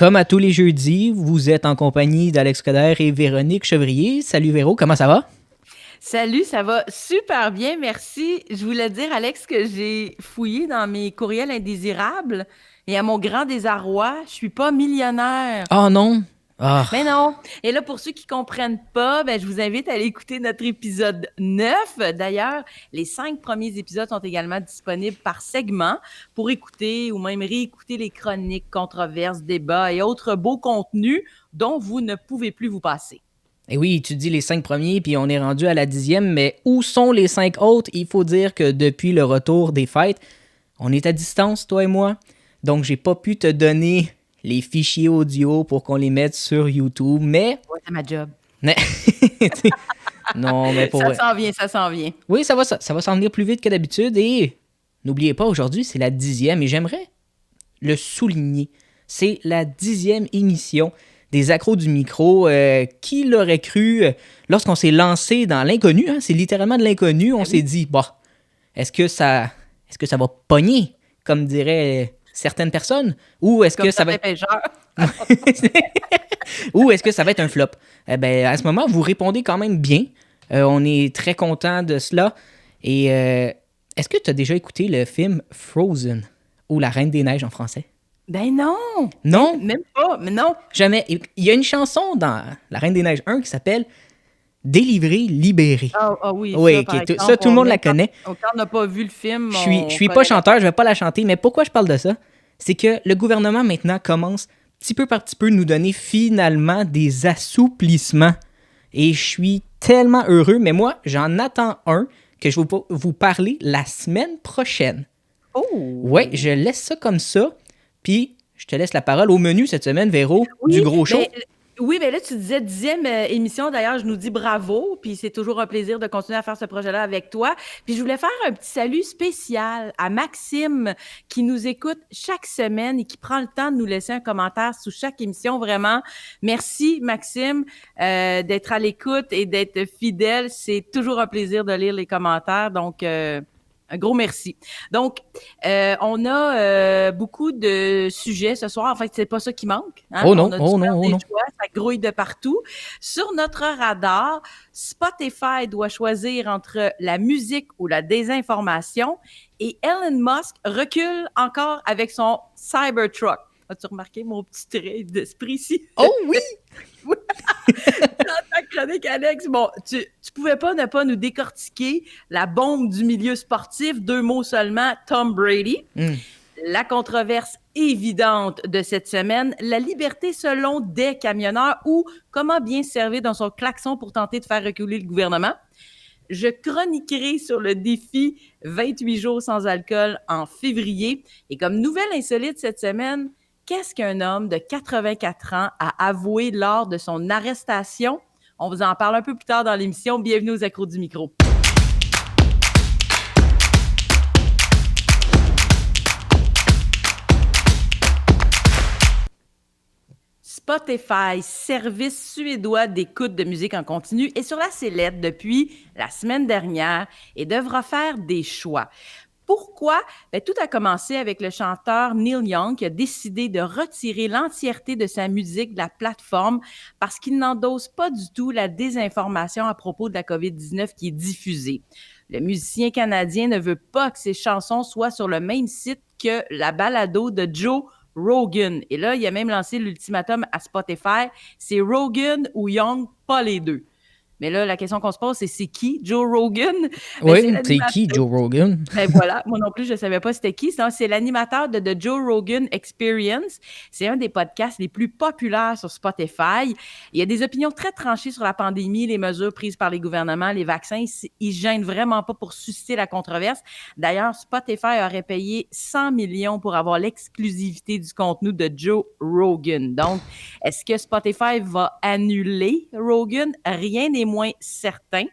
Comme à tous les jeudis, vous êtes en compagnie d'Alex Coder et Véronique Chevrier. Salut Véro, comment ça va? Salut, ça va super bien, merci. Je voulais dire, Alex, que j'ai fouillé dans mes courriels indésirables et à mon grand désarroi, je suis pas millionnaire. Oh non! Ah, Mais non. Et là, pour ceux qui comprennent pas, ben, je vous invite à aller écouter notre épisode 9. D'ailleurs, les 5 premiers épisodes sont également disponibles par segment pour écouter ou même réécouter les chroniques, controverses, débats et autres beaux contenus dont vous ne pouvez plus vous passer. et oui, tu dis les 5 premiers, puis on est rendu à la 10e, mais où sont les 5 autres? Il faut dire que depuis le retour des fêtes, on est à distance, toi et moi. Donc, j'ai pas pu te donner les fichiers audio pour qu'on les mette sur YouTube, mais... Ouais, c'est ma job. non, mais pour Ça vrai. s'en vient, ça s'en vient. Oui, ça va s'en venir plus vite que d'habitude, et n'oubliez pas, aujourd'hui, c'est la 10e, et j'aimerais le souligner. C'est la 10e émission des Accros du micro. Qui l'aurait cru lorsqu'on s'est lancé dans l'inconnu, hein, c'est littéralement de l'inconnu, on Ben s'est oui, dit, bah, est-ce que ça va pogner, comme diraient certaines personnes, ou est-ce comme que ça va certains être, pêcheurs. ou est-ce que ça va être un flop? Eh ben, à ce moment, vous répondez quand même bien. On est très content de cela. Et est-ce que tu as déjà écouté le film Frozen ou La Reine des Neiges en français? Ben non, Non, même pas, mais non. jamais. Il y a une chanson dans La Reine des Neiges 1 qui s'appelle Délivré, libéré. Ah oui, ça, Oui, par ça, exemple, tout le monde la même connaît. quand on n'a pas vu le film, Je on suis pas connaît la chanteur, je chanson. vais pas la chanter, mais pourquoi je parle de ça? C'est que le gouvernement maintenant commence petit peu par petit peu nous donner finalement des assouplissements. Et je suis tellement heureux, mais moi, j'en attends un que je vais vous parler la semaine prochaine. Ouais, Oh! je laisse ça comme ça, puis je te laisse la parole au menu cette semaine, Véro, du Oui, gros ben show. oui, ben là, tu disais 10e émission. D'ailleurs, je nous dis bravo, puis c'est toujours un plaisir de continuer à faire ce projet-là avec toi. Puis je voulais faire un petit salut spécial à Maxime qui nous écoute chaque semaine et qui prend le temps de nous laisser un commentaire sous chaque émission. Vraiment, merci Maxime d'être à l'écoute et d'être fidèle. C'est toujours un plaisir de lire les commentaires. Donc, un gros merci. Donc, on a beaucoup de sujets ce soir. En fait, c'est pas ça qui manque. Hein? Oh On non, a dû oh non, faire oh des non. choix, ça grouille de partout. Sur notre radar, Spotify doit choisir entre la musique ou la désinformation et Elon Musk recule encore avec son Cybertruck. As-tu remarqué mon petit trait d'esprit ici? Oh oui! Dans ta chronique, Alex, bon, tu pouvais pas ne pas nous décortiquer la bombe du milieu sportif, 2 mots seulement, Tom Brady. Hmm. La controverse évidente de cette semaine, la liberté selon des camionneurs ou comment bien se servir dans son klaxon pour tenter de faire reculer le gouvernement. Je chroniquerai sur le défi 28 jours sans alcool en février. Et comme nouvelle insolite cette semaine, qu'est-ce qu'un homme de 84 ans a avoué lors de son arrestation? On vous en parle un peu plus tard dans l'émission. Bienvenue aux accros du micro. Spotify, service suédois d'écoute de musique en continu, est sur la sellette depuis la semaine dernière et devra faire des choix. Pourquoi? Ben, tout a commencé avec le chanteur Neil Young qui a décidé de retirer l'entièreté de sa musique de la plateforme parce qu'il n'endosse pas du tout la désinformation à propos de la COVID-19 qui est diffusée. Le musicien canadien ne veut pas que ses chansons soient sur le même site que la balado de Joe Rogan. Et là, il a même lancé l'ultimatum à Spotify. C'est Rogan ou Young, pas les deux. Mais là, la question qu'on se pose, c'est qui Joe Rogan? Ben, c'est Oui, c'est l'animateur. qui Joe Rogan? Ben voilà, moi non plus, je ne savais pas c'était qui. C'est l'animateur de The Joe Rogan Experience. C'est un des podcasts les plus populaires sur Spotify. Il y a des opinions très tranchées sur la pandémie, les mesures prises par les gouvernements, les vaccins. Ils ne gênent vraiment pas pour susciter la controverse. D'ailleurs, Spotify aurait payé 100 millions pour avoir l'exclusivité du contenu de Joe Rogan. Donc, est-ce que Spotify va annuler Rogan? Rien n'est moins certain.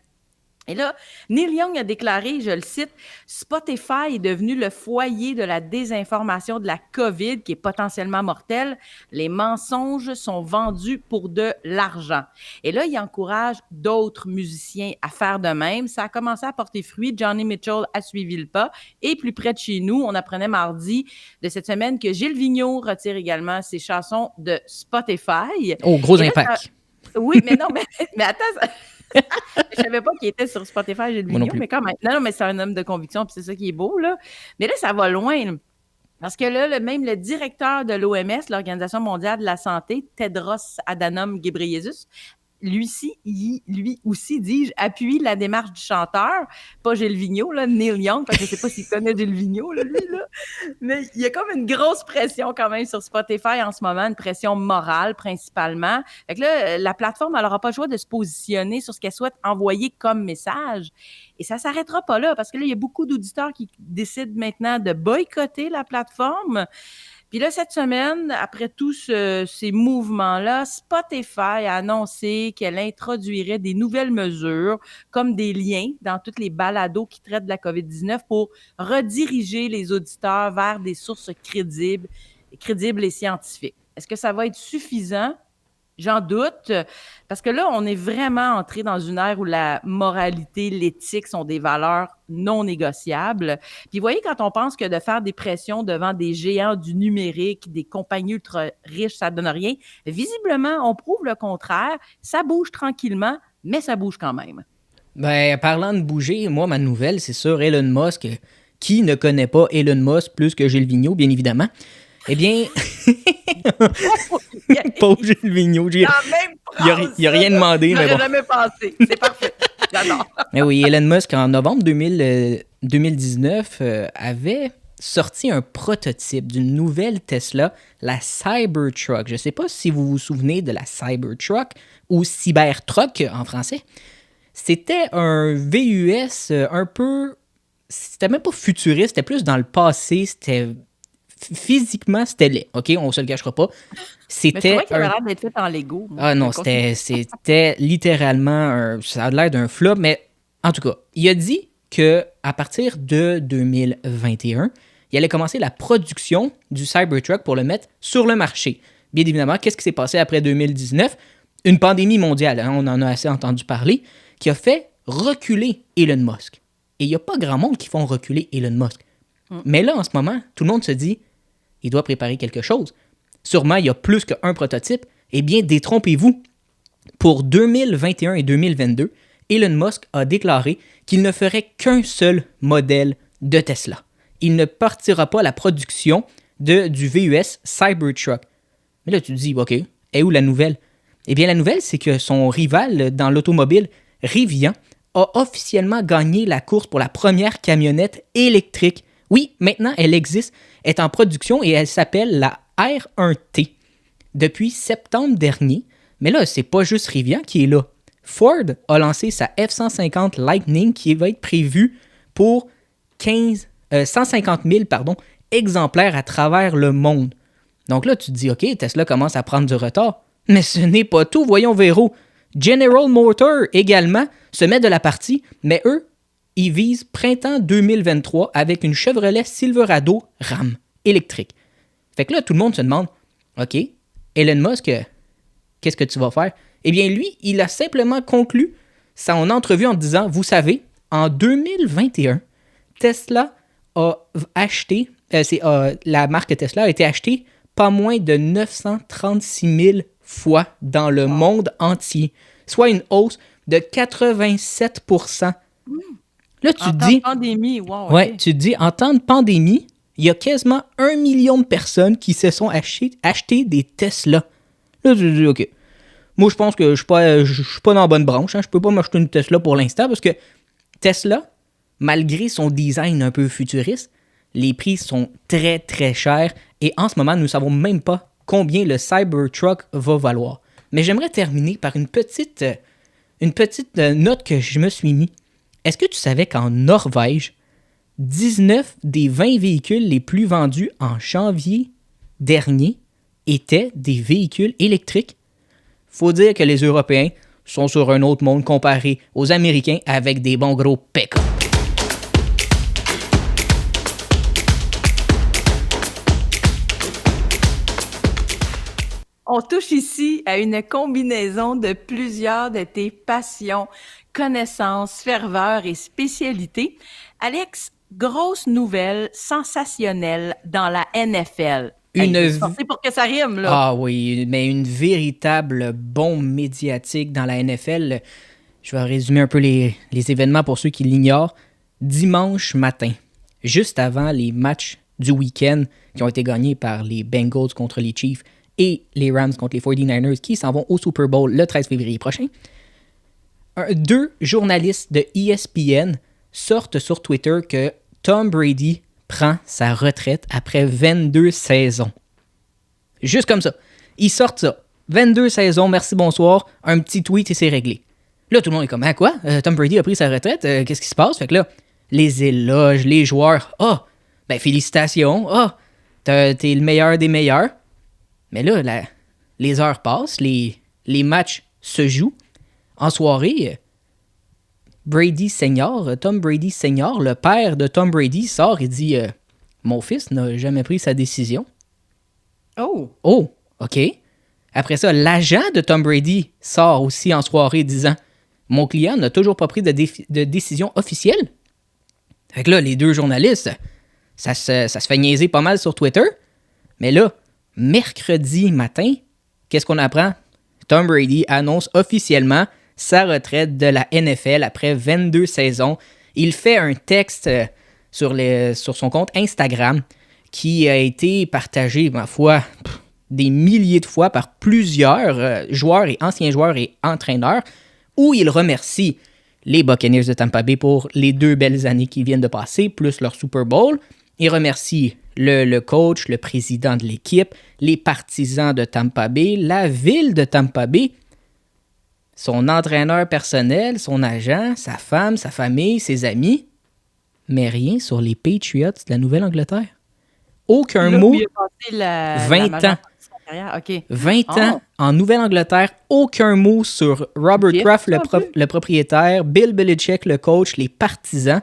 Et là, Neil Young a déclaré, je le cite, « Spotify est devenu le foyer de la désinformation de la COVID qui est potentiellement mortelle. Les mensonges sont vendus pour de l'argent. » Et là, il encourage d'autres musiciens à faire de même. Ça a commencé à porter fruit. Johnny Mitchell a suivi le pas. Et plus près de chez nous, on apprenait mardi de cette semaine que Gilles Vigneault retire également ses chansons de Spotify. Oh, gros Et là, impact. oui, mais non, mais attends, je savais pas qu'il était sur Spotify, Gilles Moi non Vigneault, plus. mais quand même. Non, mais c'est un homme de conviction, puis c'est ça qui est beau, là. Mais là, ça va loin, là. Parce que là, même le directeur de l'OMS, l'Organisation mondiale de la santé, Tedros Adhanom Ghebreyesus, lui aussi, dis-je, appuie la démarche du chanteur, pas Gilles Vigneault, là, Neil Young, parce que je sais pas s'il connaît Gilles Vigneault, là, lui, là. Mais il y a comme une grosse pression quand même sur Spotify en ce moment, une pression morale principalement. Fait que là, la plateforme, elle n'aura pas le choix de se positionner sur ce qu'elle souhaite envoyer comme message. Et ça ne s'arrêtera pas là, parce que là, il y a beaucoup d'auditeurs qui décident maintenant de boycotter la plateforme. Puis là, cette semaine, après tous ces mouvements-là, Spotify a annoncé qu'elle introduirait des nouvelles mesures, comme des liens dans toutes les balados qui traitent de la COVID-19 pour rediriger les auditeurs vers des sources crédibles et scientifiques. Est-ce que ça va être suffisant? J'en doute, parce que là, on est vraiment entré dans une ère où la moralité, l'éthique sont des valeurs non négociables. Puis vous voyez, quand on pense que de faire des pressions devant des géants du numérique, des compagnies ultra riches, ça donne rien, visiblement, on prouve le contraire. Ça bouge tranquillement, mais ça bouge quand même. Ben, parlant de bouger, moi, ma nouvelle, c'est sur Elon Musk. Qui ne connaît pas Elon Musk plus que Gilles Vigneault, bien évidemment? Eh bien, pauvre Gilles Vigneault, il a rien demandé, mais J'aurais bon. jamais pensé. C'est parfait. J'adore. Mais oui, Elon Musk, en novembre 2019, avait sorti un prototype d'une nouvelle Tesla, la Cybertruck. Je ne sais pas si vous vous souvenez de la Cybertruck ou Cybertruck en français. C'était un VUS un peu... C'était même pas futuriste, c'était plus dans le passé, c'était... Physiquement, c'était laid, OK? On se le cachera pas. Mais je C'était trouvais qu'il avait l'air d'être fait en Lego. Ah non, c'était littéralement... Ça a l'air d'un flop, mais en tout cas, il a dit que à partir de 2021, il allait commencer la production du Cybertruck pour le mettre sur le marché. Bien évidemment, qu'est-ce qui s'est passé après 2019? Une pandémie mondiale, hein, on en a assez entendu parler, qui a fait reculer Elon Musk. Et il n'y a pas grand monde qui font reculer Elon Musk. Mais là, en ce moment, tout le monde se dit, il doit préparer quelque chose. Sûrement, il y a plus qu'un prototype. Eh bien, détrompez-vous. Pour 2021 et 2022, Elon Musk a déclaré qu'il ne ferait qu'un seul modèle de Tesla. Il ne partira pas à la production du VUS Cybertruck. Mais là, tu te dis, OK, et où la nouvelle? Eh bien, la nouvelle, c'est que son rival dans l'automobile, Rivian, a officiellement gagné la course pour la première camionnette électrique. Oui, maintenant, elle existe, est en production et elle s'appelle la R1T. Depuis septembre dernier, mais là, c'est pas juste Rivian qui est là. Ford a lancé sa F-150 Lightning qui va être prévue pour 150 000 exemplaires à travers le monde. Donc là, tu te dis, OK, Tesla commence à prendre du retard. Mais ce n'est pas tout, voyons Véro. General Motors également se met de la partie, mais eux, ils visent printemps 2023 avec une Chevrolet Silverado RAM électrique. Fait que là, tout le monde se demande, OK, Elon Musk, qu'est-ce que tu vas faire? Eh bien, lui, il a simplement conclu son entrevue en disant, vous savez, en 2021, Tesla a acheté, la marque Tesla a été achetée pas moins de 936 000 fois dans le monde entier, soit une hausse de 87%. Là, tu te dis, pandémie, wow, ouais, okay. tu te dis, en temps de pandémie, il y a quasiment 1 million de personnes qui se sont acheté des Tesla. Là, tu te dis, OK. Moi, je pense que je suis pas dans la bonne branche. Hein. Je peux pas m'acheter une Tesla pour l'instant parce que Tesla, malgré son design un peu futuriste, les prix sont très, très chers. Et en ce moment, nous ne savons même pas combien le Cybertruck va valoir. Mais j'aimerais terminer par une petite note que je me suis mis. Est-ce que tu savais qu'en Norvège, 19 des 20 véhicules les plus vendus en janvier dernier étaient des véhicules électriques? Faut dire que les Européens sont sur un autre monde comparé aux Américains avec des bons gros pick-up. On touche ici à une combinaison de plusieurs de tes passions, connaissances, ferveurs et spécialités. Alex, grosse nouvelle sensationnelle dans la NFL. C'est pour que ça rime, là. Ah oui, mais une véritable bombe médiatique dans la NFL. Je vais résumer un peu les événements pour ceux qui l'ignorent. Dimanche matin, juste avant les matchs du week-end qui ont été gagnés par les Bengals contre les Chiefs et les Rams contre les 49ers qui s'en vont au Super Bowl le 13 février prochain, deux journalistes de ESPN sortent sur Twitter que Tom Brady prend sa retraite après 22 saisons. Juste comme ça. Ils sortent ça. 22 saisons, merci, bonsoir, un petit tweet et c'est réglé. Là, tout le monde est comme, ah quoi? Tom Brady a pris sa retraite? Qu'est-ce qui se passe? Fait que là, les éloges, les joueurs, félicitations, t'es le meilleur des meilleurs. Mais là, les heures passent, les matchs se jouent. En soirée, Brady Senior, Tom Brady Senior, le père de Tom Brady, sort et dit « Mon fils n'a jamais pris sa décision. » Oh, OK. Après ça, l'agent de Tom Brady sort aussi en soirée disant « Mon client n'a toujours pas pris de décision officielle. » Fait que là, les deux journalistes, ça se fait niaiser pas mal sur Twitter. Mais là, mercredi matin, qu'est-ce qu'on apprend? Tom Brady annonce officiellement sa retraite de la NFL après 22 saisons. Il fait un texte sur son compte Instagram qui a été partagé, ma foi, des milliers de fois par plusieurs joueurs et anciens joueurs et entraîneurs, où il remercie les Buccaneers de Tampa Bay pour les 2 belles années qui viennent de passer, plus leur Super Bowl. Il remercie le coach, le président de l'équipe, les partisans de Tampa Bay, la ville de Tampa Bay, son entraîneur personnel, son agent, sa femme, sa famille, ses amis, mais rien sur les Patriots de la Nouvelle-Angleterre. Aucun mot. 20 ans. Okay. 20 ans en Nouvelle-Angleterre, aucun mot sur Robert Kraft, le propriétaire, Bill Belichick, le coach, les partisans.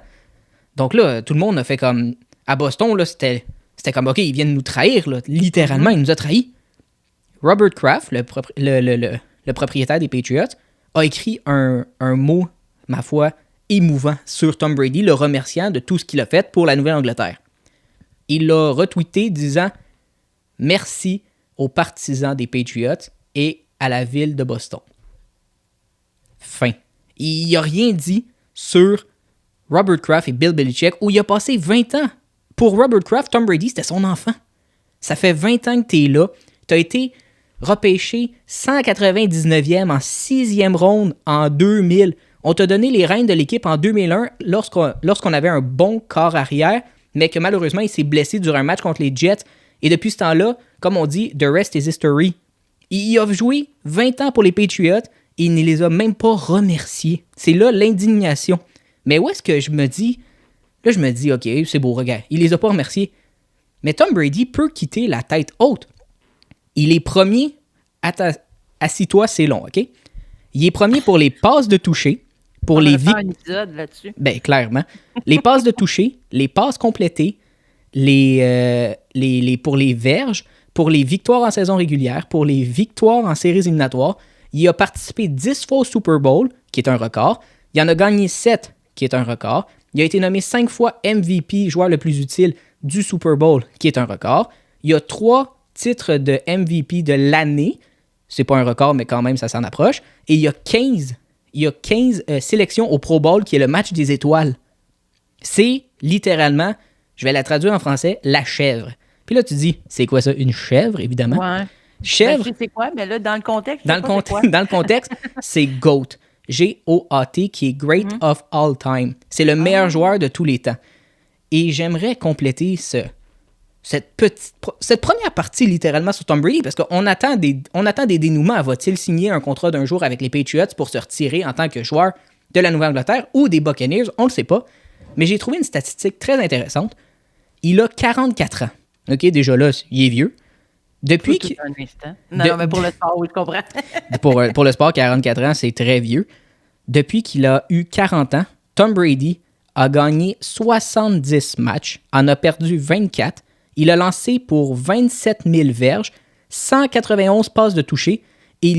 Donc là, tout le monde a fait comme... À Boston, là, c'était comme, OK, ils viennent nous trahir, là. Littéralement, il nous a trahis. Robert Kraft, le propriétaire des Patriots, a écrit un mot, ma foi, émouvant sur Tom Brady, le remerciant de tout ce qu'il a fait pour la Nouvelle-Angleterre. Il l'a retweeté disant « Merci aux partisans des Patriots et à la ville de Boston. » Fin. Il n'a rien dit sur Robert Kraft et Bill Belichick où il a passé 20 ans. Pour Robert Kraft, Tom Brady, c'était son enfant. Ça fait 20 ans que tu es là. Tu as été repêché 199e en 6e ronde en 2000. On t'a donné les rênes de l'équipe en 2001 lorsqu'on avait un bon corps arrière, mais que malheureusement, il s'est blessé durant un match contre les Jets. Et depuis ce temps-là, comme on dit, the rest is history. Il a joué 20 ans pour les Patriots et il ne les a même pas remerciés. C'est là l'indignation. Mais où est-ce que je me dis... Là, je me dis, OK, c'est beau, regarde, il les a pas remerciés. Mais Tom Brady peut quitter la tête haute. Il est premier, assis-toi, c'est long, OK? Il est premier pour les passes de toucher, pour les un épisode là-dessus. Ben, clairement. Les passes de toucher, les passes complétées, pour les verges, pour les victoires en saison régulière, pour les victoires en séries éliminatoires. Il a participé 10 fois au Super Bowl, qui est un record. Il en a gagné 7, qui est un record. Il a été nommé 5 fois MVP, joueur le plus utile du Super Bowl, qui est un record. Il y a 3 titres de MVP de l'année. C'est pas un record, mais quand même, ça s'en approche. Et il y a 15 sélections au Pro Bowl, qui est le match des étoiles. C'est littéralement, je vais la traduire en français, la chèvre. Puis là, tu dis, c'est quoi ça? Une chèvre, évidemment. Ouais. Chèvre. Ben, c'est quoi? Mais là, dans le contexte, dans le contexte, c'est GOAT. G-O-A-T, qui est Great of All Time. C'est le meilleur joueur de tous les temps. Et j'aimerais compléter cette première partie, littéralement, sur Tom Brady, parce qu'on attend des dénouements. Va-t-il signer un contrat d'un jour avec les Patriots pour se retirer en tant que joueur de la Nouvelle-Angleterre ou des Buccaneers? On ne le sait pas. Mais j'ai trouvé une statistique très intéressante. Il a 44 ans. OK, déjà là, il est vieux. Depuis Tout que, un instant. Non, mais pour le sport, oui, je comprends. pour le sport, 44 ans, c'est très vieux. Depuis qu'il a eu 40 ans, Tom Brady a gagné 70 matchs, en a perdu 24. Il a lancé pour 27 000 verges, 191 passes de toucher et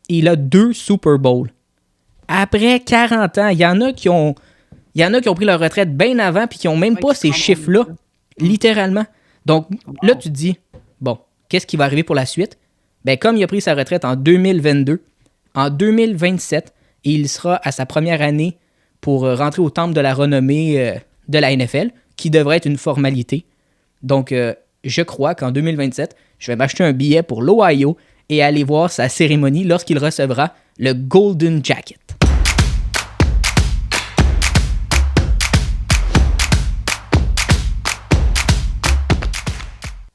il a 2 Super Bowls. Après 40 ans, il y en a qui ont pris leur retraite bien avant puis qui n'ont même Ouais, pas qui ces prendront mieux chiffres-là, ça. littéralement. Donc là, Wow. tu te dis, bon, qu'est-ce qui va arriver pour la suite? Ben, comme il a pris sa retraite en 2022, en 2027, il sera à sa première année pour rentrer au temple de la renommée de la NFL, qui devrait être une formalité. Donc, je crois qu'en 2027, je vais m'acheter un billet pour l'Ohio et aller voir sa cérémonie lorsqu'il recevra le Golden Jacket.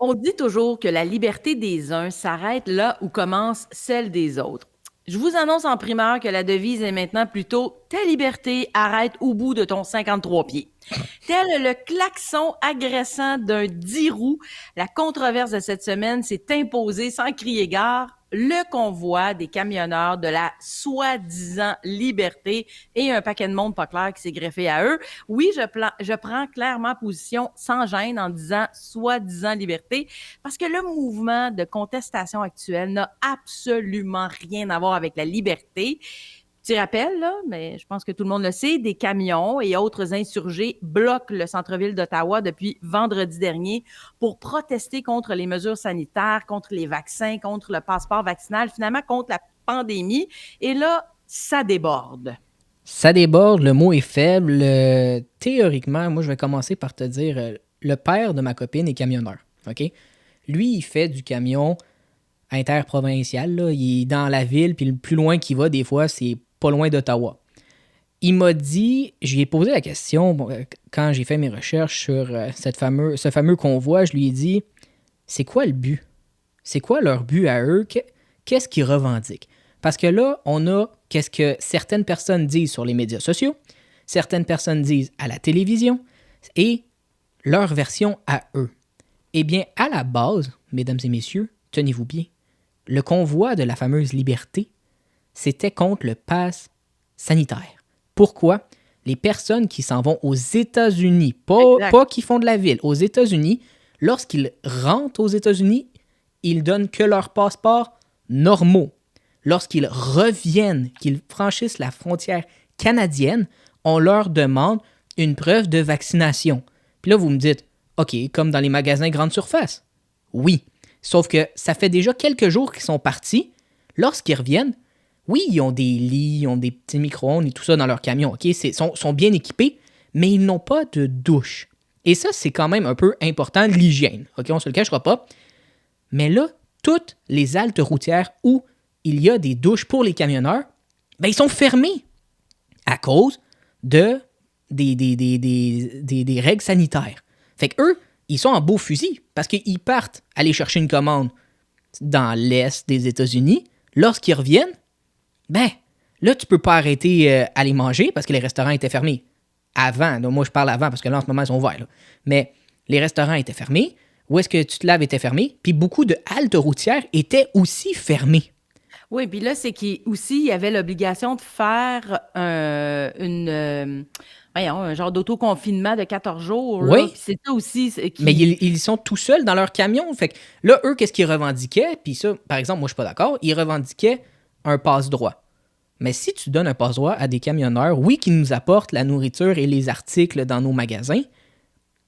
On dit toujours que la liberté des uns s'arrête là où commence celle des autres. Je vous annonce en primeur que la devise est maintenant plutôt ta liberté arrête au bout de ton 53 pieds. Tel le klaxon agressant d'un 10 roues, la controverse de cette semaine s'est imposée sans crier gare. Le convoi des camionneurs de la soi-disant liberté et un paquet de monde pas clair qui s'est greffé à eux. Oui, je prends clairement position sans gêne en disant soi-disant liberté parce que le mouvement de contestation actuel n'a absolument rien à voir avec la liberté. Petit rappel, là, mais je pense que tout le monde le sait, des camions et autres insurgés bloquent le centre-ville d'Ottawa depuis vendredi dernier pour protester contre les mesures sanitaires, contre les vaccins, contre le passeport vaccinal, finalement contre la pandémie. Et là, ça déborde. Ça déborde, le mot est faible. Théoriquement, moi, je vais commencer par te dire, le père de ma copine est camionneur. OK? Lui, il fait du camion interprovincial. Là. Il est dans la ville, puis le plus loin qu'il va, des fois, c'est pas loin d'Ottawa. Il m'a dit, j'y ai posé la question quand j'ai fait mes recherches sur ce fameux convoi, je lui ai dit, c'est quoi le but? C'est quoi leur but à eux? Qu'est-ce qu'ils revendiquent? Parce que là, on a qu'est-ce que certaines personnes disent sur les médias sociaux, certaines personnes disent à la télévision, et leur version à eux. Eh bien, à la base, mesdames et messieurs, tenez-vous bien, le convoi de la fameuse liberté, c'était contre le pass sanitaire. Pourquoi? Les personnes qui s'en vont aux États-Unis, pas qui font de la ville, aux États-Unis, lorsqu'ils rentrent aux États-Unis, ils donnent que leurs passeports normaux. Lorsqu'ils reviennent, qu'ils franchissent la frontière canadienne, on leur demande une preuve de vaccination. Puis là, vous me dites, OK, comme dans les magasins grande surface. Oui, sauf que ça fait déjà quelques jours qu'ils sont partis. Lorsqu'ils reviennent, oui, ils ont des lits, ils ont des petits micro-ondes et tout ça dans leur camion, OK? Ils sont bien équipés, mais ils n'ont pas de douche. Et ça, c'est quand même un peu important de l'hygiène, OK? On ne se le cachera pas. Mais là, toutes les haltes routières où il y a des douches pour les camionneurs, ben, ils sont fermés à cause des règles sanitaires. Fait qu'eux, ils sont en beau fusil parce qu'ils partent aller chercher une commande dans l'est des États-Unis. Lorsqu'ils reviennent, ben, là, tu peux pas arrêter à les manger parce que les restaurants étaient fermés. Avant, donc moi je parle avant parce que là, en ce moment, ils sont ouverts. Là. Mais les restaurants étaient fermés. Où est-ce que tu te laves était fermé. Puis beaucoup de haltes routières étaient aussi fermées. Oui, puis là, c'est qu'il y avait l'obligation de faire un genre d'autoconfinement de 14 jours. Là. Oui, Puis c'est ça aussi mais qui. ils sont tout seuls dans leur camion. Fait que là, eux, qu'est-ce qu'ils revendiquaient? Puis ça, par exemple, moi, je suis pas d'accord. Ils revendiquaient un passe-droit. Mais si tu donnes un passe-droit à des camionneurs, oui, qui nous apportent la nourriture et les articles dans nos magasins,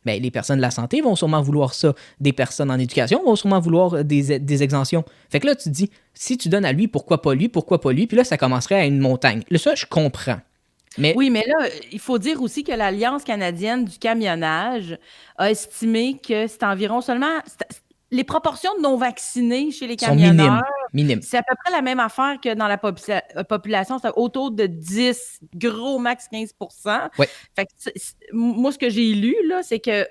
ben, les personnes de la santé vont sûrement vouloir ça. Des personnes en éducation vont sûrement vouloir des exemptions. Fait que là, tu te dis, si tu donnes à lui, pourquoi pas lui, pourquoi pas lui? Puis là, ça commencerait à une montagne. Là, ça, je comprends. Mais Oui, mais là, il faut dire aussi que l'Alliance canadienne du camionnage a estimé que c'est environ seulement. Les proportions de non-vaccinés chez les sont camionneurs, minimes. Minimes. c'est à peu près la même affaire que dans la population, c'est autour de 10, gros max 15%. Ouais. Fait que moi, ce que j'ai lu, là, c'est que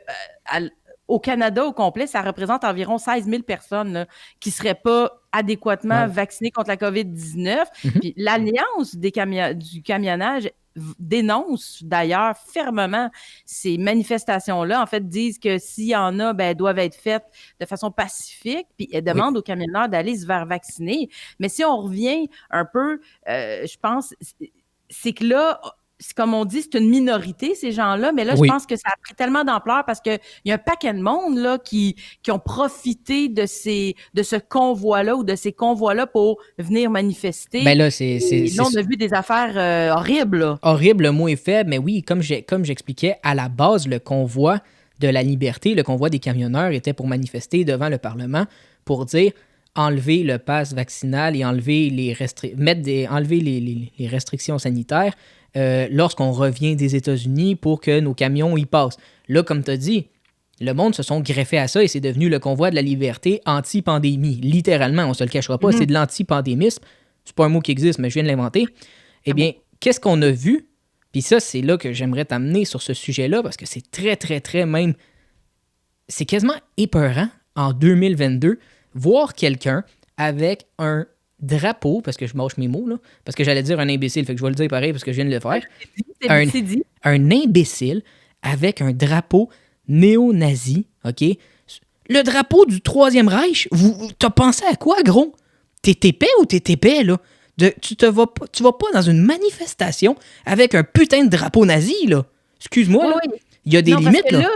au Canada au complet, ça représente environ 16 000 personnes là, qui ne seraient pas adéquatement Wow. vaccinées contre la COVID-19. Mhm. Puis l'Alliance du camionnage dénoncent d'ailleurs fermement ces manifestations-là. En fait, disent que s'il y en a, ben, elles doivent être faites de façon pacifique, puis elles Oui. demandent aux camionneurs d'aller se faire vacciner. Mais si on revient un peu, je pense, c'est que là, c'est comme on dit, c'est une minorité, ces gens-là, mais là, je Oui. pense que ça a pris tellement d'ampleur parce qu'il y a un paquet de monde là, qui ont profité de ce convoi-là ou de ces convois-là pour venir manifester. Ben là, Et là, on a vu des affaires horribles. Là. horrible, le mot est faible, mais oui, comme j'expliquais, à la base, le convoi de la liberté, le convoi des camionneurs était pour manifester devant le Parlement pour dire enlever le pass vaccinal et enlever les restrictions sanitaires lorsqu'on revient des États-Unis pour que nos camions y passent. Là, comme tu as dit, le monde se sont greffés à ça et c'est devenu le convoi de la liberté anti-pandémie. Littéralement, on ne se le cachera pas, c'est de l'anti-pandémisme. C'est pas un mot qui existe, mais je viens de l'inventer. Eh bien, qu'est-ce qu'on a vu? Puis ça, c'est là que j'aimerais t'amener sur ce sujet-là, parce que c'est très, très, très même... C'est quasiment épeurant, en 2022, voir quelqu'un avec un drapeau, parce que je mâche mes mots, là, parce que j'allais dire un imbécile, fait que je vais le dire pareil, parce que je viens de le faire. C'est dit. Un imbécile avec un drapeau néo-nazi, OK? Le drapeau du Troisième Reich, t'as pensé à quoi, gros? T'es épais ou t'es épais, là? Tu vas pas dans une manifestation avec un putain de drapeau nazi, là. Excuse-moi, là. Oui. Il y a des limites, là.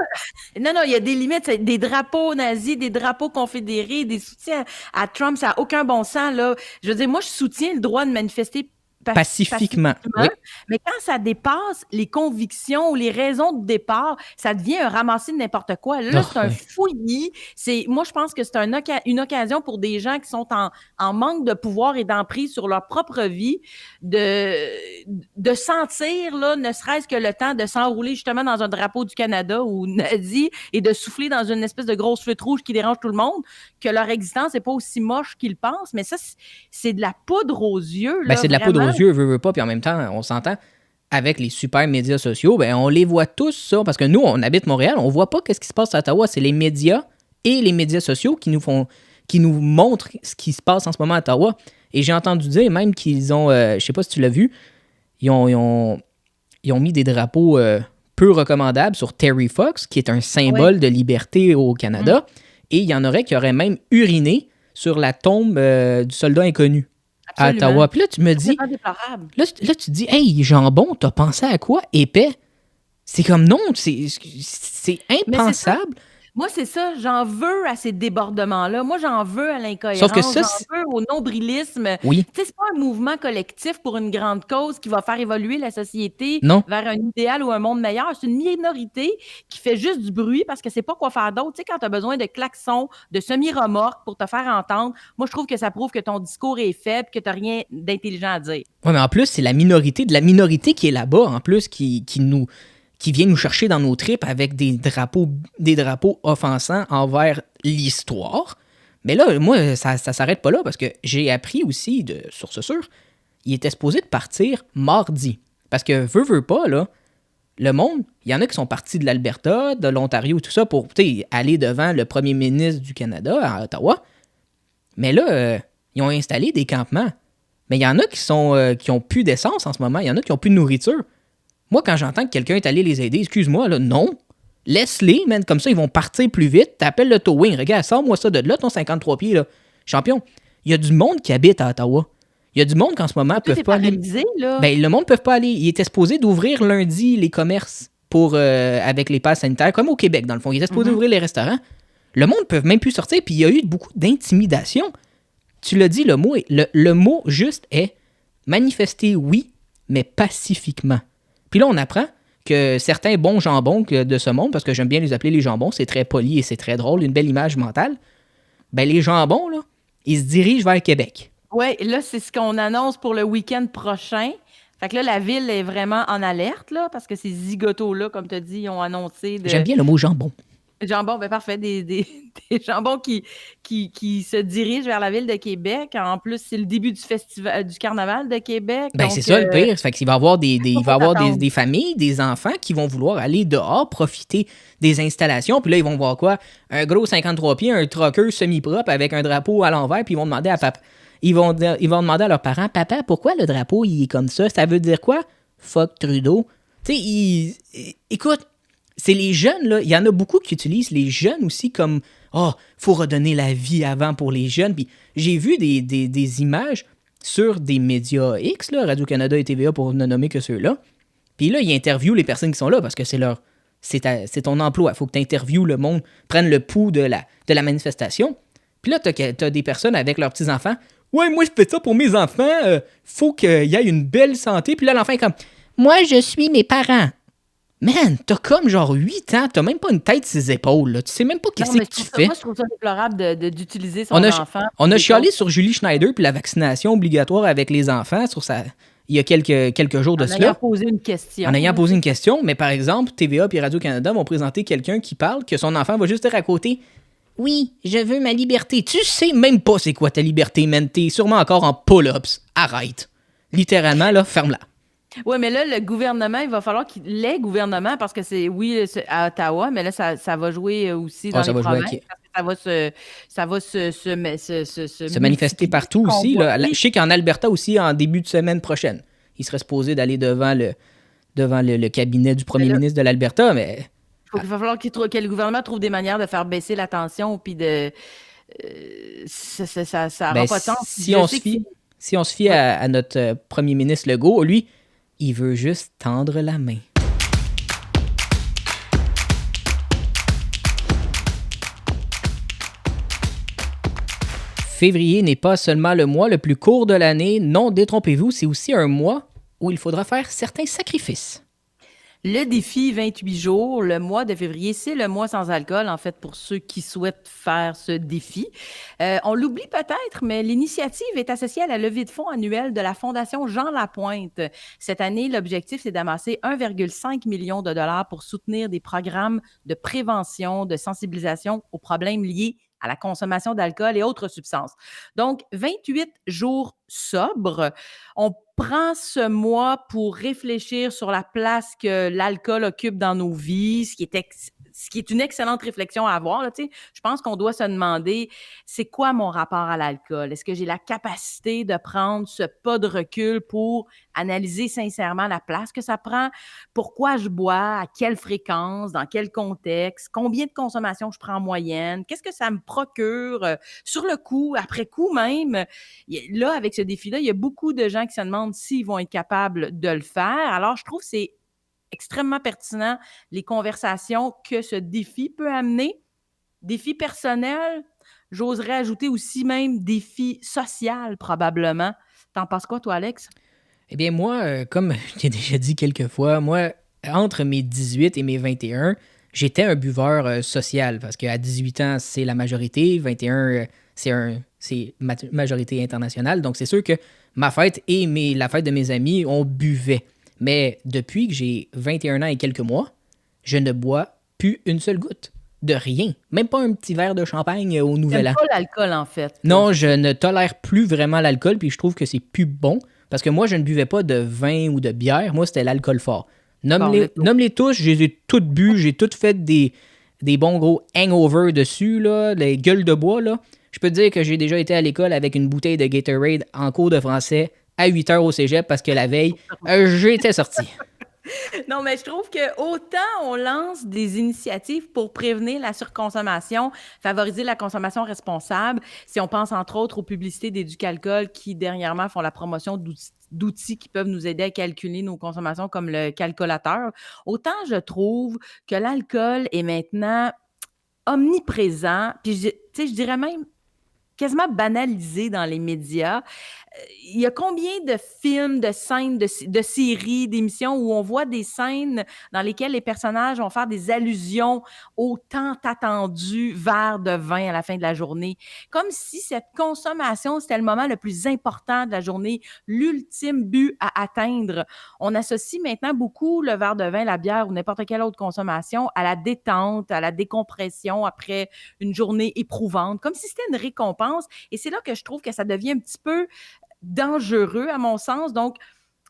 Non, il y a des limites. Des drapeaux nazis, des drapeaux confédérés, des soutiens à Trump, ça n'a aucun bon sens, là. Je veux dire, moi, je soutiens le droit de manifester pacifiquement. Oui. Mais quand ça dépasse les convictions ou les raisons de départ, ça devient un ramassis de n'importe quoi. Là, c'est un fouillis. Moi, je pense que c'est une occasion pour des gens qui sont en manque de pouvoir et d'emprise sur leur propre vie de sentir, là, ne serait-ce que le temps de s'enrouler justement dans un drapeau du Canada ou nazi et de souffler dans une espèce de grosse flûte rouge qui dérange tout le monde, que leur existence n'est pas aussi moche qu'ils pensent. Mais ça, c'est de la poudre aux yeux. Là, c'est de la poudre aux yeux, veut pas, puis en même temps, on s'entend, avec les super médias sociaux, ben on les voit tous, ça, parce que nous, on habite Montréal, on voit pas qu'est-ce qui se passe à Ottawa, c'est les médias et les médias sociaux qui nous montrent ce qui se passe en ce moment à Ottawa. Et j'ai entendu dire même qu'ils ont, je sais pas si tu l'as vu, ils ont mis des drapeaux peu recommandables sur Terry Fox, qui est un symbole de liberté au Canada, et il y en aurait qui auraient même uriné sur la tombe du soldat inconnu. Absolument. À Ottawa. Puis là, tu me dis... Là, tu te dis, hey, Jambon, t'as pensé à quoi? Épais. C'est comme non, c'est impensable. Moi, c'est ça. J'en veux à ces débordements-là. Moi, j'en veux à l'incohérence. Sauf que ça, j'en veux au nombrilisme. Oui. Tu sais, c'est pas un mouvement collectif pour une grande cause qui va faire évoluer la société vers un idéal ou un monde meilleur. C'est une minorité qui fait juste du bruit parce que c'est pas quoi faire d'autre. Tu sais, quand t'as besoin de klaxons, de semi-remorques pour te faire entendre, moi, je trouve que ça prouve que ton discours est faible, que t'as rien d'intelligent à dire. Oui, mais en plus, c'est la minorité de la minorité qui est là-bas, en plus, qui vient nous chercher dans nos tripes avec des drapeaux offensants envers l'histoire. Mais là, moi, ça s'arrête pas là, parce que j'ai appris aussi, de source sûre, il était supposé de partir mardi. Parce que, veut pas, là, le monde, il y en a qui sont partis de l'Alberta, de l'Ontario, tout ça, pour aller devant le premier ministre du Canada, à Ottawa. Mais là, ils ont installé des campements. Mais il y en a qui ont plus d'essence en ce moment, il y en a qui ont plus de nourriture. Moi, quand j'entends que quelqu'un est allé les aider, excuse-moi, là, non. Laisse-les, man, comme ça, ils vont partir plus vite. T'appelles le towing. Regarde, sors-moi ça de là, ton 53 pieds, là. Champion, il y a du monde qui habite à Ottawa. Il y a du monde qui, en ce moment, peuvent pas aller... Là. Ben, le monde ne peut pas aller. Il était supposé d'ouvrir lundi les commerces avec les passes sanitaires, comme au Québec, dans le fond. Il était supposé d'ouvrir les restaurants. Le monde ne peut même plus sortir, puis il y a eu beaucoup d'intimidation. Tu l'as dit, le mot juste est manifester, oui, mais pacifiquement. Puis là, on apprend que certains bons jambons de ce monde, parce que j'aime bien les appeler les jambons, c'est très poli et c'est très drôle, une belle image mentale, ben les jambons, là, ils se dirigent vers Québec. Oui, là, c'est ce qu'on annonce pour le week-end prochain. Fait que là, la ville est vraiment en alerte, là, parce que ces zigotos-là, comme tu as dit, ils ont annoncé... J'aime bien le mot jambon. Jambon, ben parfait. Des jambons qui se dirigent vers la ville de Québec. En plus, c'est le début du festival, du carnaval de Québec. Ben, donc, c'est ça le pire. Fait qu'il va y avoir des familles, des enfants qui vont vouloir aller dehors, profiter des installations. Puis là, ils vont voir quoi? Un gros 53 pieds, un trucker semi-propre avec un drapeau à l'envers. Puis ils vont demander à papa. Ils vont demander à leurs parents, papa, pourquoi le drapeau il est comme ça? Ça veut dire quoi? fuck Trudeau. Tu sais, écoute, c'est les jeunes, là, il y en a beaucoup qui utilisent les jeunes aussi comme oh, faut redonner la vie avant pour les jeunes. Puis j'ai vu des images sur des médias X, là, Radio-Canada et TVA pour ne nommer que ceux-là. Puis là, ils interviewent les personnes qui sont là parce que c'est ton emploi. Il faut que tu interviewes le monde, prennes le pouls de la manifestation. Puis là, t'as des personnes avec leurs petits-enfants. Ouais, moi, je fais ça pour mes enfants. Faut qu'il y ait une belle santé. Puis là, l'enfant est comme moi, je suis mes parents. Man, t'as comme genre 8 ans, t'as même pas une tête sur ses épaules, là. Tu sais même pas Non, qu'est-ce mais que tu fais. moi, je trouve ça déplorable d'utiliser On son a, enfant on pour a des chialé choses. sur Julie Schneider puis la vaccination obligatoire avec les enfants il y a quelques jours de En ayant cela, posé une en question, ayant là, posé tu une sais. question. Mais par exemple, TVA et Radio-Canada vont présenter quelqu'un qui parle que son enfant va juste dire à côté oui, je veux ma liberté. Tu sais même pas c'est quoi ta liberté, man. T'es sûrement encore en pull-ups. Arrête. Littéralement, là, ferme-la. Oui, mais là, le gouvernement, il va falloir les gouvernements, parce que c'est à Ottawa, mais là, ça va jouer aussi Ah, dans ça les va jouer provinces, à parce que ça va se se manifester multiplier, partout aussi. Là. Je convoiter. sais qu'en Alberta aussi, en début de semaine prochaine, il serait supposé d'aller devant le cabinet du Mais premier là, ministre de l'Alberta, mais il va falloir que le gouvernement trouve des manières de faire baisser la tension, puis ça ben, n'aura pas de sens. si Je on sais se que c'est... fie, si on se fie Oui. à notre premier ministre Legault, lui, il veut juste tendre la main. Février n'est pas seulement le mois le plus court de l'année, non, détrompez-vous, c'est aussi un mois où il faudra faire certains sacrifices. Le défi 28 jours, le mois de février, c'est le mois sans alcool, en fait, pour ceux qui souhaitent faire ce défi. On l'oublie peut-être, mais l'initiative est associée à la levée de fonds annuelle de la Fondation Jean Lapointe. Cette année, l'objectif, c'est d'amasser 1,5 million de dollars pour soutenir des programmes de prévention, de sensibilisation aux problèmes liés à la consommation d'alcool et autres substances. Donc, 28 jours sobres. On prend ce mois pour réfléchir sur la place que l'alcool occupe dans nos vies, ce qui est une excellente réflexion à avoir. Là, tu sais. Je pense qu'on doit se demander, c'est quoi mon rapport à l'alcool? Est-ce que j'ai la capacité de prendre ce pas de recul pour analyser sincèrement la place que ça prend? Pourquoi je bois? À quelle fréquence? Dans quel contexte? Combien de consommation je prends en moyenne? Qu'est-ce que ça me procure? Sur le coup, après coup même, là, avec ce défi-là, il y a beaucoup de gens qui se demandent s'ils vont être capables de le faire. Alors, je trouve que c'est extrêmement pertinent les conversations que ce défi peut amener. Défi personnel, j'oserais ajouter aussi même défi social, probablement. T'en penses quoi, toi, Alex? Eh bien, moi, comme je t'ai déjà dit quelques fois, moi, entre mes 18 et mes 21, j'étais un buveur social parce qu'à 18 ans, c'est la majorité, 21, c'est majorité internationale. Donc, c'est sûr que ma fête et la fête de mes amis, on buvait. Mais depuis que j'ai 21 ans et quelques mois, je ne bois plus une seule goutte. De rien. Même pas un petit verre de champagne au Nouvel T'aimes An. pas l'alcool, en fait, toi. Non, je ne tolère plus vraiment l'alcool, puis je trouve que c'est plus bon. Parce que moi, je ne buvais pas de vin ou de bière. Moi, c'était l'alcool fort. Bon, Nomme-les, let's go. nomme-les tous, je les ai toutes bu, j'ai toutes fait des bons gros hangovers dessus, là, les gueules de bois, là. Je peux te dire que j'ai déjà été à l'école avec une bouteille de Gatorade en cours de français à 8 heures au cégep parce que la veille, j'étais sorti. Non, mais je trouve que autant on lance des initiatives pour prévenir la surconsommation, favoriser la consommation responsable, si on pense entre autres aux publicités d'Éducalcool qui dernièrement font la promotion d'outils qui peuvent nous aider à calculer nos consommations comme le calculateur, autant je trouve que l'alcool est maintenant omniprésent, puis tu sais, je dirais même quasiment banalisé dans les médias. Il y a combien de films, de scènes, de séries, d'émissions où on voit des scènes dans lesquelles les personnages vont faire des allusions au tant attendu verre de vin à la fin de la journée. Comme si cette consommation, c'était le moment le plus important de la journée, l'ultime but à atteindre. On associe maintenant beaucoup le verre de vin, la bière ou n'importe quelle autre consommation à la détente, à la décompression après une journée éprouvante, comme si c'était une récompense. Et c'est là que je trouve que ça devient un petit peu dangereux à mon sens. Donc,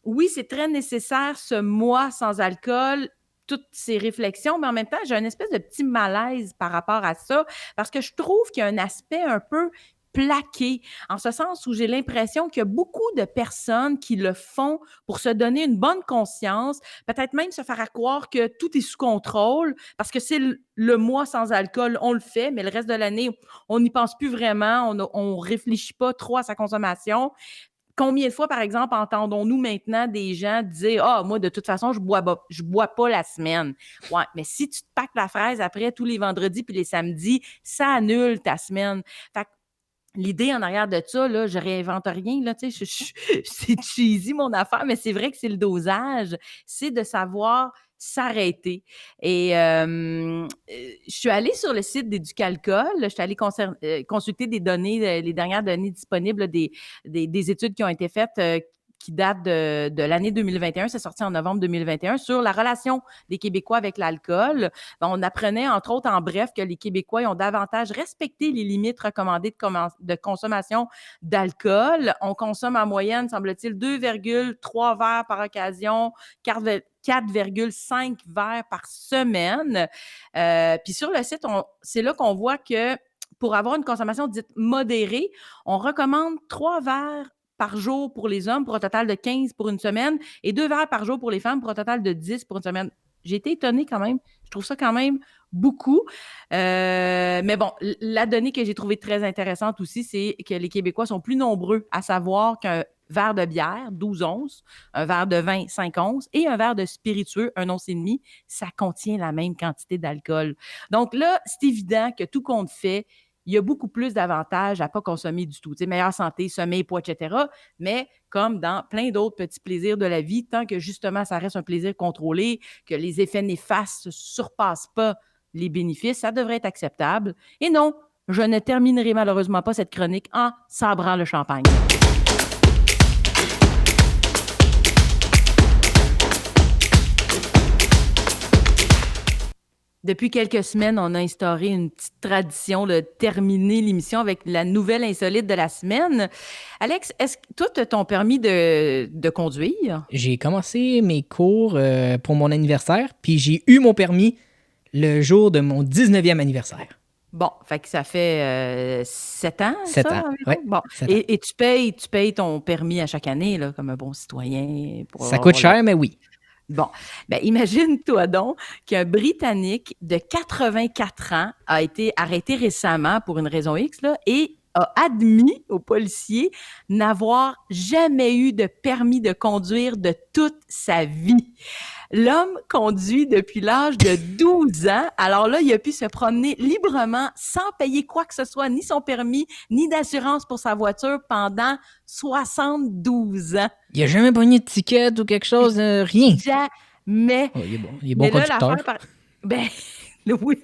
oui, c'est très nécessaire ce mois sans alcool, toutes ces réflexions, mais en même temps, j'ai une espèce de petit malaise par rapport à ça parce que je trouve qu'il y a un aspect un peu plaqué, en ce sens où j'ai l'impression qu'il y a beaucoup de personnes qui le font pour se donner une bonne conscience, peut-être même se faire croire que tout est sous contrôle, parce que c'est le mois sans alcool, on le fait, mais le reste de l'année, on n'y pense plus vraiment, on réfléchit pas trop à sa consommation. Combien de fois, par exemple, entendons-nous maintenant des gens dire « Ah, moi, de toute façon, je bois pas la semaine. » Ouais, mais si tu te packs la fraise après tous les vendredis puis les samedis, ça annule ta semaine. Fait que l'idée en arrière de ça, là, je réinvente rien, là, tu sais, c'est cheesy mon affaire, mais c'est vrai que c'est le dosage, c'est de savoir s'arrêter. Et je suis allée sur le site d'Éducalcool, je suis allée consulter des données, les dernières données disponibles, là, des études qui ont été faites qui datent de l'année 2021, c'est sorti en novembre 2021, sur la relation des Québécois avec l'alcool. On apprenait, entre autres, en bref, que les Québécois ils ont davantage respecté les limites recommandées de consommation d'alcool. On consomme en moyenne, semble-t-il, 2,3 verres par occasion, 4,5 verres par semaine. Puis sur le site, c'est là qu'on voit que pour avoir une consommation dite modérée, on recommande 3 verres par jour pour les hommes pour un total de 15 pour une semaine et 2 verres par jour pour les femmes pour un total de 10 pour une semaine. J'ai été étonnée quand même. Je trouve ça quand même beaucoup. Mais bon, la donnée que j'ai trouvée très intéressante aussi, c'est que les Québécois sont plus nombreux à savoir qu'un verre de bière, 12 onces, un verre de vin, 5 onces, et un verre de spiritueux, 1 once et demi, ça contient la même quantité d'alcool. Donc là, c'est évident que tout compte fait, il y a beaucoup plus d'avantages à ne pas consommer du tout. Tu sais, meilleure santé, sommeil, poids, etc. Mais comme dans plein d'autres petits plaisirs de la vie, tant que justement ça reste un plaisir contrôlé, que les effets néfastes ne surpassent pas les bénéfices, ça devrait être acceptable. Et non, je ne terminerai malheureusement pas cette chronique en sabrant le champagne. Depuis quelques semaines, on a instauré une petite tradition de terminer l'émission avec la nouvelle insolite de la semaine. Alex, est-ce que toi, tu as ton permis de conduire? J'ai commencé mes cours pour mon anniversaire, puis j'ai eu mon permis le jour de mon 19e anniversaire. Bon, fait que ça fait 7 ans, 7 ça, ans, environ? oui. Bon. 7 ans. Et tu payes ton permis à chaque année, là, comme un bon citoyen. Ça coûte cher, mais oui. Bon, ben imagine-toi donc qu'un Britannique de 84 ans a été arrêté récemment pour une raison X là, et a admis aux policiers n'avoir jamais eu de permis de conduire de toute sa vie. L'homme conduit depuis l'âge de 12 ans. Alors là, il a pu se promener librement sans payer quoi que ce soit, ni son permis, ni d'assurance pour sa voiture pendant 72 ans. Il n'a jamais pogné de ticket ou quelque chose, rien. Jamais. Oh, il est bon conducteur. Oui,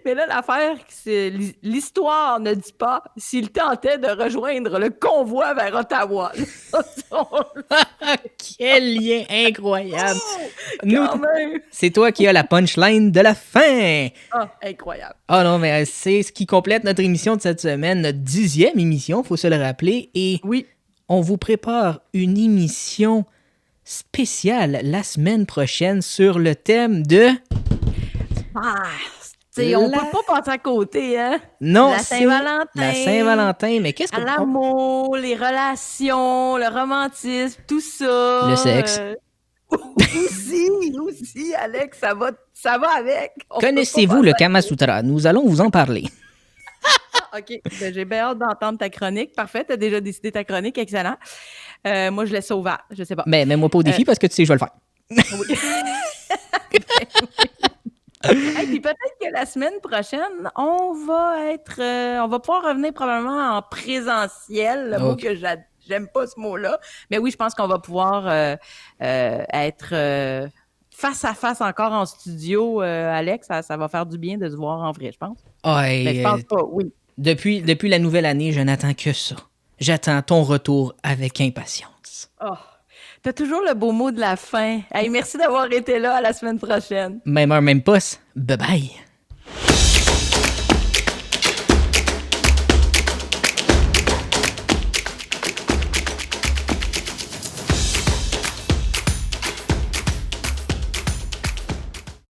mais là, l'affaire, c'est l'histoire ne dit pas s'il tentait de rejoindre le convoi vers Ottawa. Quel lien incroyable! Quand même! C'est toi qui as la punchline de la fin! Ah, incroyable! Ah non, mais c'est ce qui complète notre émission de cette semaine, notre 10e émission, faut se le rappeler. Et oui, on vous prépare une émission spéciale la semaine prochaine sur le thème de... on peut pas passer à côté, hein? Non, la Saint-Valentin. La Saint-Valentin, mais qu'est-ce que... L'amour, les relations, le romantisme, tout ça. Le sexe. Aussi, Alex, ça va avec. Connaissez-vous le Kama Sutra? Nous allons vous en parler. OK. Ben, j'ai bien hâte d'entendre ta chronique. Parfait. Tu as déjà décidé ta chronique. Excellent. Moi, je laisse ouvert. Je sais pas. Mais mets-moi pas au défi parce que tu sais, je vais le faire. Oui. Hey, puis peut-être que la semaine prochaine, on va pouvoir revenir probablement en présentiel, le mot que j'aime pas ce mot-là. Mais oui, je pense qu'on va pouvoir être face à face encore en studio, Alex. Ça va faire du bien de se voir en vrai, je pense. Mais je pense pas, oui. Depuis la nouvelle année, je n'attends que ça. J'attends ton retour avec impatience. Oh, t'as toujours le beau mot de la fin. Hey, merci d'avoir été là. À la semaine prochaine. Même heure, même poste. Bye bye.